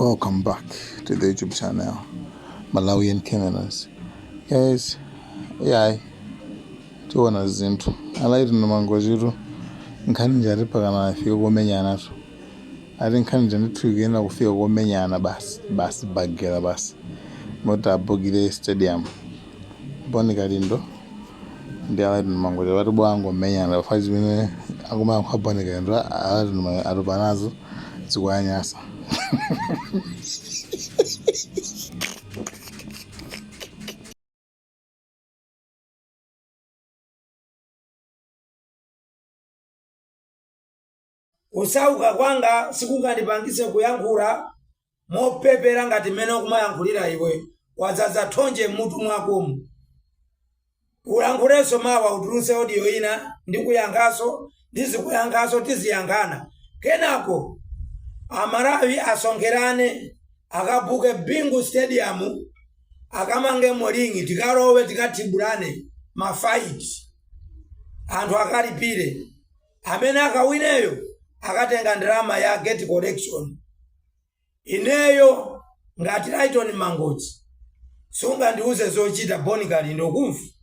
Welcome back to the YouTube channel, Malawian Criminals. Guys, yeah, tuona zintu. Alaitu numango ziru. Nkani njari pagana fio gomenyana tu. Ari nkani njani trigena kufio gomenyana bas bagera bas. Mota Bogire Stadium. Boni kalindo. Ndi alaitu numango ziru. Watu bwango menyana. Fazi mine aguma kwa boni kalindo. Alaitu numango arubanazo. Ziguanyasa. Kusauka kwanga sikungandipangise kuyankhula mopepera ngati mmene ukumayankhulira iwe wadzaza thonje mutu mwakomu. Ulankhulenso mawa utulutse audio ina ndikuyankhaso ndizikuyankhaso tiziyankhana. Kenako Amalawi asonkerane akabuke Bingu Stadium akamange molingi tikalowe tikatibulane mafight. Anthu akalipire. Amene akawineyo akatenga ndalama ya gate collection. Ineyo ngati Lighton Mangochi sunga ndiuze zochita Boni Kalindo kumfu.